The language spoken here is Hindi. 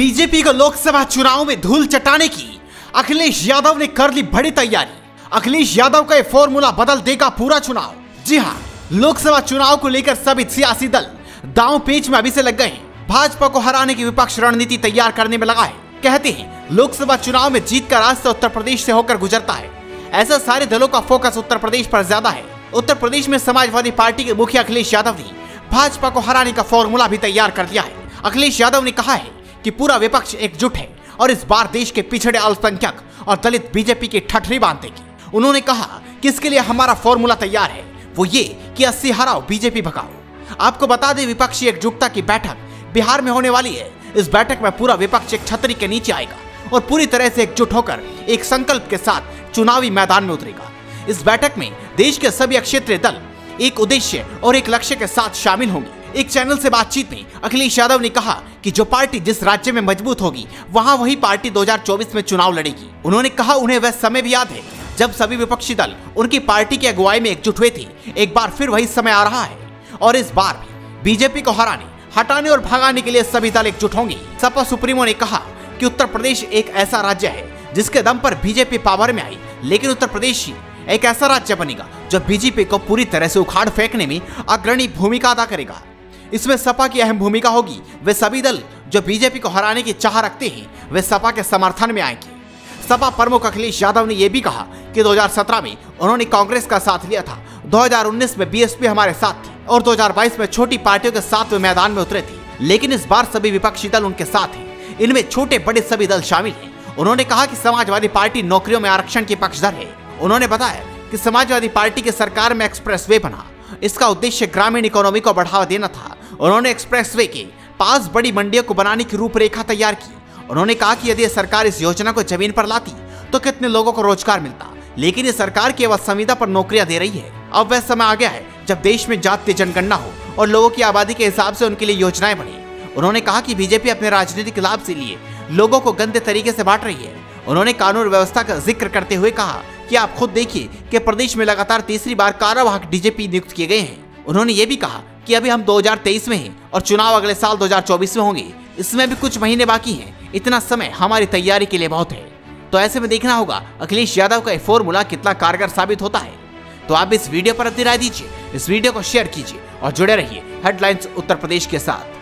बीजेपी को लोकसभा चुनाव में धूल चटाने की अखिलेश यादव ने कर ली बड़ी तैयारी। अखिलेश यादव का ये फॉर्मूला बदल देगा पूरा चुनाव। जी हां, लोकसभा चुनाव को लेकर सभी सियासी दल दांव पेच में अभी से लग गए हैं। भाजपा को हराने की विपक्ष रणनीति तैयार करने में लगा है। कहते हैं लोकसभा चुनाव में जीत का रास्ता उत्तर प्रदेश से होकर गुजरता है। ऐसा सारे दलों का फोकस उत्तर प्रदेश पर ज्यादा है। उत्तर प्रदेश में समाजवादी पार्टी के मुखिया अखिलेश यादव ने भाजपा को हराने का फॉर्मूला भी तैयार कर दिया है। अखिलेश यादव ने कहा है कि पूरा विपक्ष एकजुट है और इस बार देश के पिछड़े अल्पसंख्यक और दलित बीजेपी की ठठरी बांध देगी। उन्होंने कहा कि इसके लिए हमारा फॉर्मूला तैयार है, वो ये कि 80 हराओ बीजेपी भगाओ। आपको बता दें, विपक्षी एकजुटता की बैठक बिहार में होने वाली है। इस बैठक में पूरा विपक्ष एक छतरी के नीचे आएगा और पूरी तरह से एकजुट होकर एक संकल्प के साथ चुनावी मैदान में उतरेगा। इस बैठक में देश के सभी क्षेत्रीय दल एक उद्देश्य और एक लक्ष्य के साथ शामिल होंगे। एक चैनल से बातचीत में अखिलेश यादव ने कहा कि जो पार्टी जिस राज्य में मजबूत होगी वहां वही पार्टी 2024 में चुनाव लड़ेगी। उन्होंने कहा उन्हें वह समय भी याद है जब सभी विपक्षी दल उनकी पार्टी की अगुवाई में एकजुट हुए थे। एक बार फिर वही समय आ रहा है और इस बार भी बीजेपी को हराने, हटाने और भगाने के लिए सभी दल एकजुट होंगे। सपा सुप्रीमो ने कहा कि उत्तर प्रदेश एक ऐसा राज्य है जिसके दम पर बीजेपी पावर में आई, लेकिन उत्तर प्रदेश ही एक ऐसा राज्य बनेगा जो बीजेपी को पूरी तरह से उखाड़ फेंकने में अग्रणी भूमिका अदा करेगा। इसमें सपा की अहम भूमिका होगी। वे सभी दल जो बीजेपी को हराने की चाह रखते हैं वे सपा के समर्थन में आएंगे। सपा प्रमुख अखिलेश यादव ने यह भी कहा कि 2017 में उन्होंने कांग्रेस का साथ लिया था, 2019 में बीएसपी हमारे साथ थी और 2022 में छोटी पार्टियों के साथ वे मैदान में उतरे थे, लेकिन इस बार सभी विपक्षी दल उनके साथ हैं। इनमें छोटे बड़े सभी दल शामिल हैं। उन्होंने कहा कि समाजवादी पार्टी नौकरियों में आरक्षण की पक्षधर है। उन्होंने बताया कि समाजवादी पार्टी की सरकार में एक्सप्रेसवे बना, इसका उद्देश्य ग्रामीण इकोनॉमी को बढ़ावा देना था। उन्होंने एक्सप्रेसवे के पास बड़ी मंडियों को बनाने की रूपरेखा तैयार की। उन्होंने कहा कि यदि सरकार इस योजना को जमीन पर लाती तो कितने लोगों को रोजगार मिलता, लेकिन ये सरकार केवल संविदा पर नौकरियां दे रही है। अब वह समय आ गया है जब देश में जातीय जनगणना हो और लोगों की आबादी के हिसाब से उनके लिए योजनाएं बने। उन्होंने कहा कि बीजेपी अपने राजनीतिक लाभ से लिए लोगों को गंदे तरीके से बांट रही है। उन्होंने कानून व्यवस्था का जिक्र करते हुए कहा कि आप खुद देखिए कि प्रदेश में लगातार तीसरी बार कार्यवाहक डीजीपी नियुक्त किए गए हैं। उन्होंने ये भी कहा कि अभी हम 2023 में हैं और चुनाव अगले साल 2024 में होंगे। इसमें भी कुछ महीने बाकी हैं। इतना समय हमारी तैयारी के लिए बहुत है। तो ऐसे में देखना होगा अखिलेश यादव का ये फॉर्मूला कितना कारगर साबित होता है। तो आप इस वीडियो पर अपनी राय दीजिए, इस वीडियो को शेयर कीजिए और जुड़े रहिए हेडलाइंस उत्तर प्रदेश के साथ।